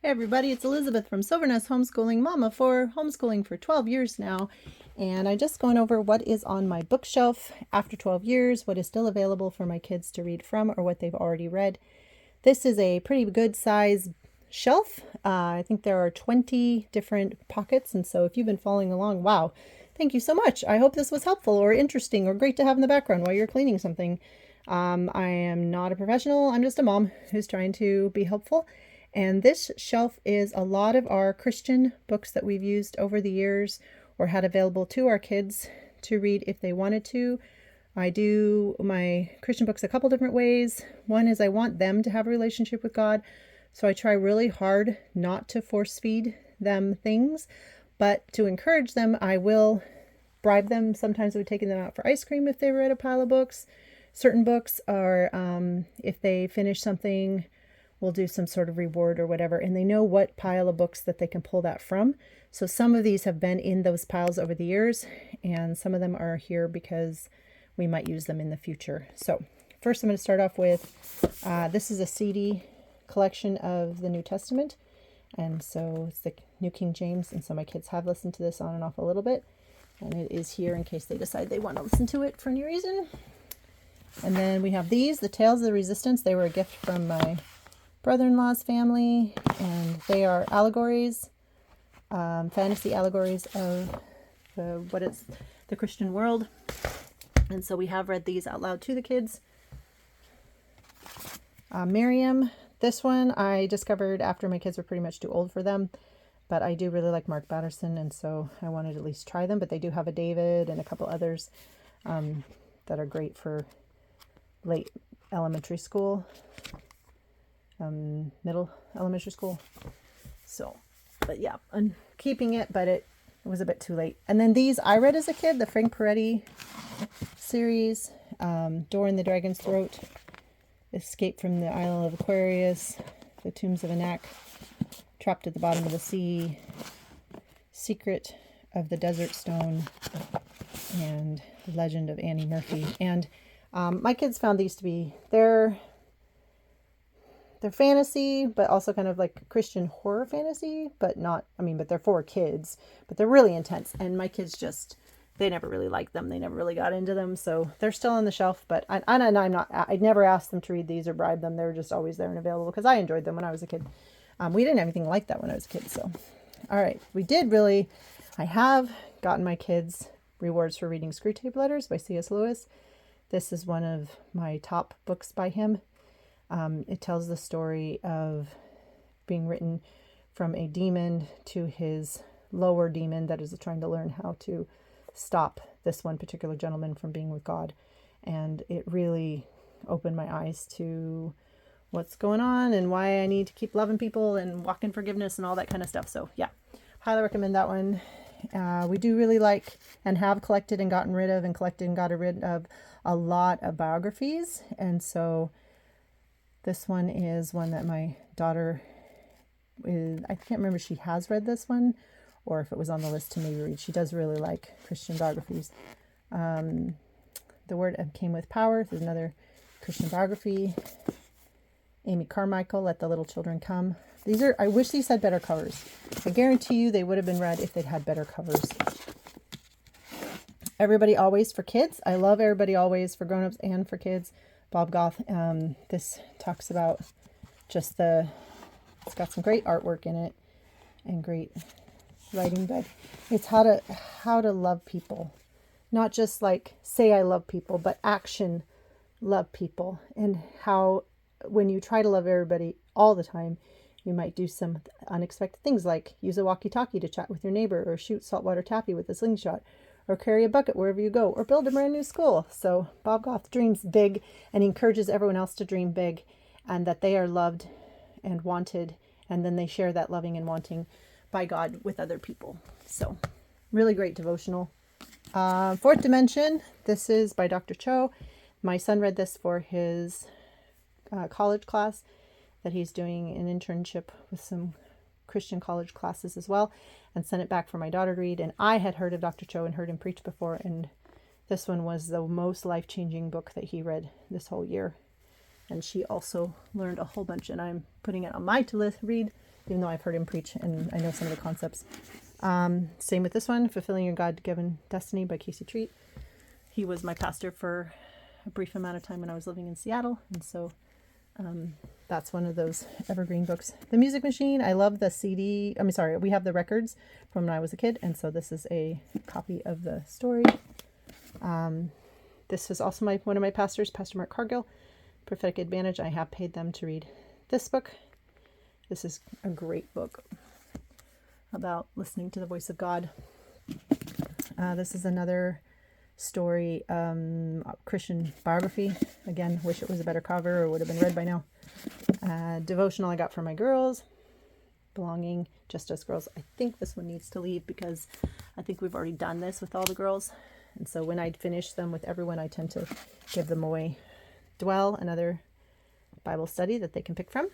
Hey everybody, it's Elizabeth from Silvernest Homeschooling Mama for homeschooling for 12 years now. And I'm just going over what is on my bookshelf after 12 years, what is still available for my kids to read from or what they've already read. This is a pretty good size shelf. I think there are 20 different pockets. And so if you've been following along, wow, thank you so much. I hope this was helpful or interesting or great to have in the background while you're cleaning something. I am not a professional. I'm just a mom who's trying to be helpful. And this shelf is a lot of our Christian books that we've used over the years or had available to our kids to read if they wanted to. I do my Christian books a couple different ways. One is I want them to have a relationship with God, so I try really hard not to force feed them things, but to encourage them, I will bribe them. Sometimes we've taken them out for ice cream if they read a pile of books. Certain books are, if they finish something, we'll do some sort of reward or whatever, and they know what pile of books that they can pull that from. So some of these have been in those piles over the years, and some of them are here because we might use them in the future. So first I'm going to start off with, this is a CD collection of the New Testament, and so it's the New King James, and so my kids have listened to this on and off a little bit, and it is here in case they decide they want to listen to it for any reason. And then we have these, the Tales of the Resistance. They were a gift from my brother-in-law's family, and they are allegories, fantasy allegories of the Christian world. And so we have read these out loud to the kids. Miriam, this one I discovered after my kids were pretty much too old for them, but I do really like Mark Batterson, and so I wanted to at least try them. But they do have a David and a couple others that are great for late elementary school. Middle elementary school. So, but yeah, I'm keeping it, but it was a bit too late. And then these I read as a kid, the Frank Peretti series, Door in the Dragon's Throat, Escape from the Isle of Aquarius, The Tombs of Anak, Trapped at the Bottom of the Sea, Secret of the Desert Stone, and The Legend of Annie Murphy. And my kids found these to be, they're fantasy, but also kind of like Christian horror fantasy, but not, but they're for kids, but they're really intense. And my kids they never really liked them. They never really got into them. So they're still on the shelf, but I'd never asked them to read these or bribe them. They were just always there and available because I enjoyed them when I was a kid. We didn't have anything like that when I was a kid. So, all right. I have gotten my kids rewards for reading Screwtape Letters by C.S. Lewis. This is one of my top books by him. It tells the story of being written from a demon to his lower demon that is trying to learn how to stop this one particular gentleman from being with God. And it really opened my eyes to what's going on and why I need to keep loving people and walk in forgiveness and all that kind of stuff. So yeah, highly recommend that one. We do really like and have collected and gotten rid of a lot of biographies. And so this one is one that my daughter I can't remember if she has read this one or if it was on the list to maybe read. She does really like Christian biographies. The Word Came with Power. There's another Christian biography. Amy Carmichael, Let the Little Children Come. I wish these had better covers. I guarantee you they would have been read if they'd had better covers. Everybody Always for kids. I love Everybody Always for grown-ups and for kids. Bob Goff. This talks about it's got some great artwork in it and great writing, but it's how to love people. Not just like say I love people, but action love people, and how when you try to love everybody all the time, you might do some unexpected things like use a walkie-talkie to chat with your neighbor, or shoot saltwater taffy with a slingshot, or carry a bucket wherever you go, or build a brand new school. So Bob Goff dreams big and he encourages everyone else to dream big, and that they are loved and wanted, and then they share that loving and wanting by God with other people. So really great devotional. Fourth Dimension. This is by Dr. Cho. My son read this for his college class that he's doing an internship with some Christian college classes as well, and sent it back for my daughter to read. And I had heard of Dr. Cho and heard him preach before, and this one was the most life-changing book that he read this whole year. And she also learned a whole bunch, and I'm putting it on my to read even though I've heard him preach and I know some of the concepts. Same with this one, Fulfilling Your God-Given Destiny by Casey Treat. He was my pastor for a brief amount of time when I was living in Seattle. And so that's one of those evergreen books. The Music Machine, I love the CD. We have the records from when I was a kid. And so this is a copy of the story. This is also one of my pastors, Pastor Mark Cargill, Prophetic Advantage. I have paid them to read this book. This is a great book about listening to the voice of God. This is another story, Christian biography. Again, wish it was a better cover or would have been read by now. Devotional I got for my girls, Belonging Just Us Girls. I think this one needs to leave because I think we've already done this with all the girls. And so when I finish them with everyone, I tend to give them away. Dwell, another Bible study that they can pick from.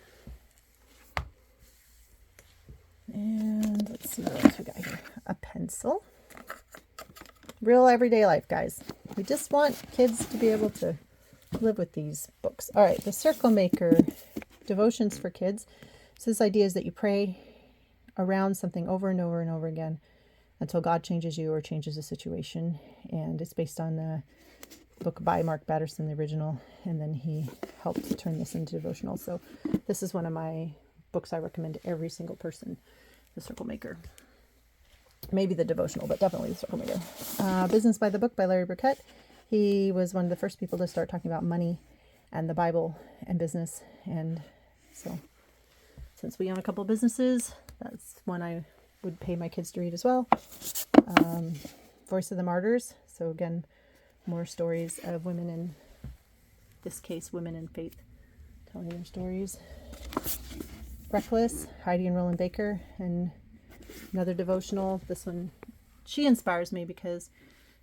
And let's see what else we got here. A pencil. Real everyday life, guys. We just want kids to be able to live with these books. All right, The Circle Maker, Devotions for Kids. So this idea is that you pray around something over and over and over again until God changes you or changes the situation. And it's based on a book by Mark Batterson, the original, and then he helped turn this into devotional. So this is one of my books I recommend to every single person, The Circle Maker. Maybe the devotional, but definitely The Circle Maker. Business by the Book by Larry Burkett. He was one of the first people to start talking about money and the Bible and business. And so since we own a couple of businesses, that's one I would pay my kids to read as well. Voice of the Martyrs. So again, more stories of women, in this case, women in faith, telling their stories. Reckless, Heidi and Roland Baker, and another devotional. This one, she inspires me because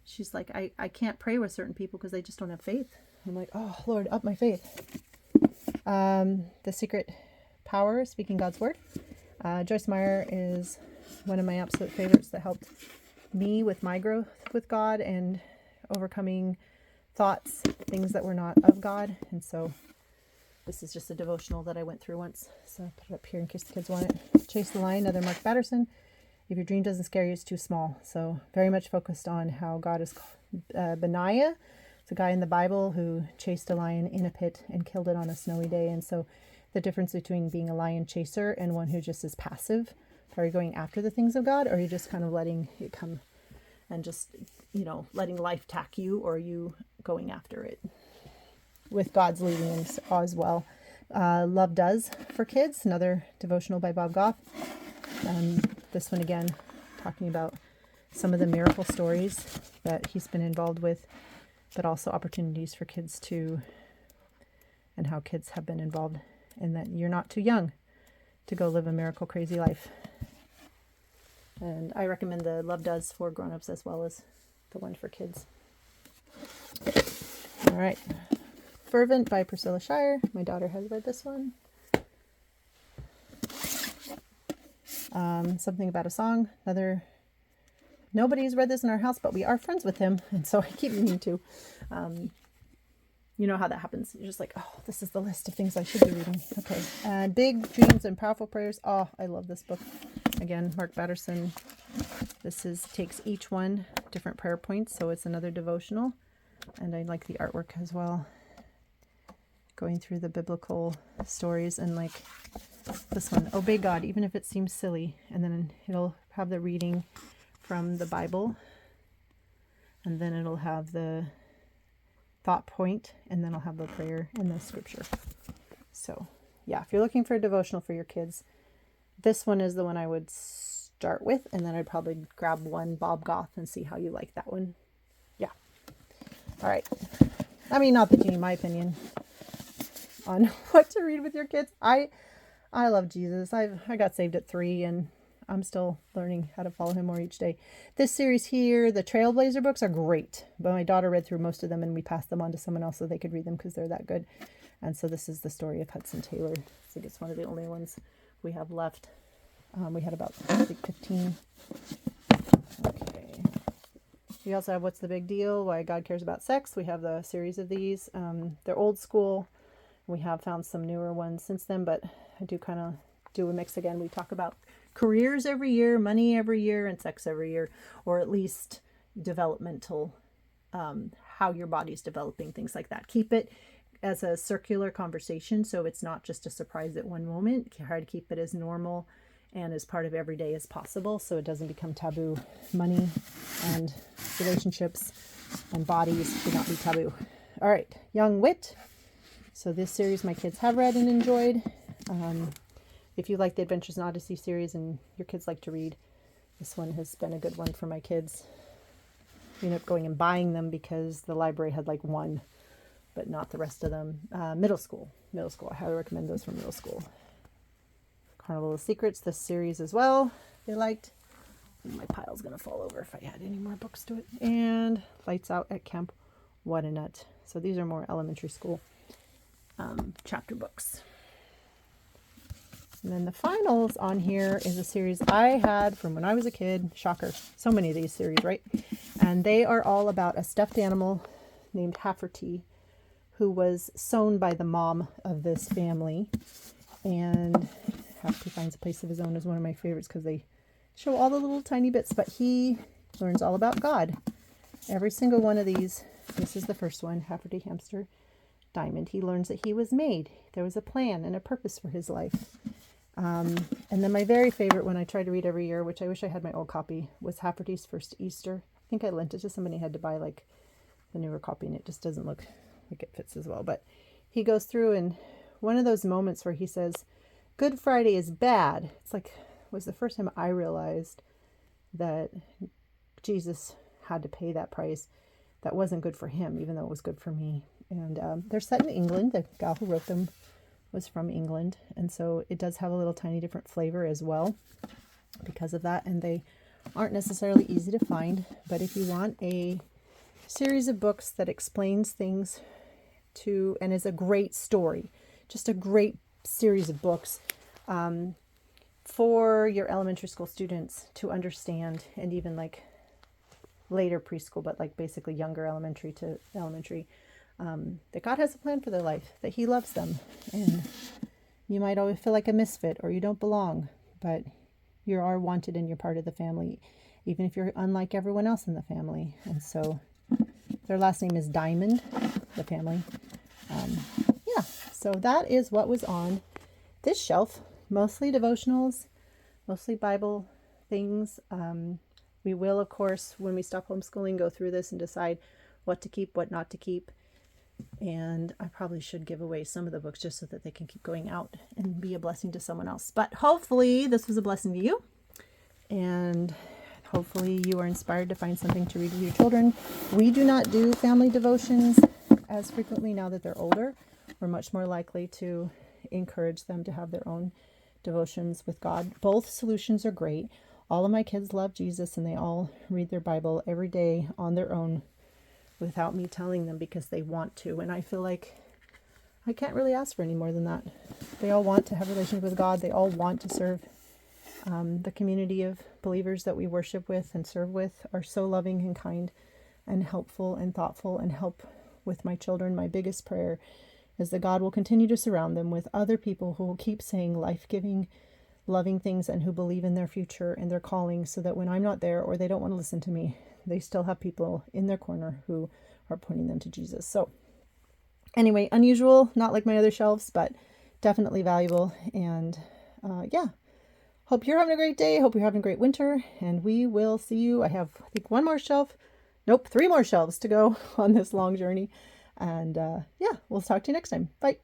she's like, I can't pray with certain people because they just don't have faith. I'm like, oh, Lord, up my faith. The Secret Power, Speaking God's Word. Joyce Meyer is one of my absolute favorites that helped me with my growth with God and overcoming thoughts, things that were not of God. And so this is just a devotional that I went through once. So I'll put it up here in case the kids want it. Chase the Lion, another Mark Batterson. If your dream doesn't scare you, it's too small. So very much focused on how God is Benaiah. It's a guy in the Bible who chased a lion in a pit and killed it on a snowy day. And so the difference between being a lion chaser and one who just is passive. Are you going after the things of God, or are you just kind of letting it come and just, letting life attack you, or are you going after it with God's leading as well? Love Does for Kids, another devotional by Bob Goff. This one again, talking about some of the miracle stories that he's been involved with, but also opportunities for kids and how kids have been involved, and that you're not too young to go live a miracle crazy life. And I recommend the Love Does for grown-ups as well as the one for kids. All right. Fervent by Priscilla Shire. My daughter has read this one. Something About a Song. Nobody's read this in our house, but we are friends with him. And so I keep meaning to. You know how that happens. You're just like, oh, this is the list of things I should be reading. Okay. Big Dreams and Powerful Prayers. Oh, I love this book. Again, Mark Batterson. This takes each one different prayer points. So it's another devotional. And I like the artwork as well. Going through the biblical stories, and like this one, Obey God, even if it seems silly. And then it'll have the reading from the Bible. And then it'll have the thought point, and then I'll have the prayer and the scripture. So yeah, if you're looking for a devotional for your kids, this one is the one I would start with, and then I'd probably grab one Bob Goff and see how you like that one. Yeah. All right. I mean, not that you need my opinion on what to read with your kids. I love Jesus. I got saved at 3, and I'm still learning how to follow him more each day. This series here, the Trailblazer books, are great. But my daughter read through most of them, and we passed them on to someone else so they could read them because they're that good. And so this is the story of Hudson Taylor. I think it's one of the only ones we have left. We had about 15. Okay. We also have What's the Big Deal? Why God Cares About Sex. We have the series of these. They're old school. We have found some newer ones since then, but I do kind of do a mix again. We talk about careers every year, money every year, and sex every year, or at least developmental, how your body's developing, things like that. Keep it as a circular conversation, so it's not just a surprise at one moment. Try to keep it as normal and as part of every day as possible, so it doesn't become taboo. Money and relationships and bodies should not be taboo. All right, Young Wit. So this series my kids have read and enjoyed. If you like the Adventures in Odyssey series and your kids like to read, this one has been a good one for my kids. We ended up going and buying them because the library had like one, but not the rest of them. Middle school. I highly recommend those for middle school. Carnival of Secrets, this series as well, they liked. My pile's going to fall over if I add any more books to it. And Lights Out at Camp What a Nut. So these are more elementary school chapter books. And then the finals on here is a series I had from when I was a kid. Shocker. So many of these series, right? And they are all about a stuffed animal named Hafferty, who was sewn by the mom of this family. And Hafferty Finds a Place of His Own is one of my favorites because they show all the little tiny bits, but he learns all about God. Every single one of these. This is the first one, Hafferty Hamster Diamond. He learns that he was made. There was a plan and a purpose for his life. And then my very favorite one I try to read every year, which I wish I had my old copy, was Hafferty's First Easter. I think I lent it to somebody, had to buy like the newer copy, and it just doesn't look like it fits as well. But he goes through, and one of those moments where he says, Good Friday is bad. It's like, was the first time I realized that Jesus had to pay that price. That wasn't good for him, even though it was good for me. And they're set in England. The gal who wrote them was from England. And so it does have a little tiny different flavor as well because of that. And they aren't necessarily easy to find. But if you want a series of books that explains things and is a great story, just a great series of books for your elementary school students to understand, and even like later preschool, but like basically younger elementary to elementary, that God has a plan for their life, that he loves them. And you might always feel like a misfit or you don't belong, but you are wanted and you're part of the family, even if you're unlike everyone else in the family. And so their last name is Diamond, the family. Yeah, so that is what was on this shelf. Mostly devotionals, mostly Bible things. We will, of course, when we stop homeschooling, go through this and decide what to keep, what not to keep. And I probably should give away some of the books just so that they can keep going out and be a blessing to someone else. But hopefully this was a blessing to you. And hopefully you are inspired to find something to read with your children. We do not do family devotions as frequently now that they're older. We're much more likely to encourage them to have their own devotions with God. Both solutions are great. All of my kids love Jesus and they all read their Bible every day on their own without me telling them because they want to. And I feel like I can't really ask for any more than that. They all want to have a relationship with God. They all want to serve. The community of believers that we worship with and serve with are so loving and kind and helpful and thoughtful and help with my children. My biggest prayer is that God will continue to surround them with other people who will keep saying life-giving, loving things and who believe in their future and their calling, so that when I'm not there or they don't want to listen to me, they still have people in their corner who are pointing them to Jesus. So anyway, unusual, not like my other shelves, but definitely valuable. And yeah, hope you're having a great day. Hope you're having a great winter, and we will see you. I have, I think, 3 more shelves to go on this long journey. And yeah, we'll talk to you next time. Bye.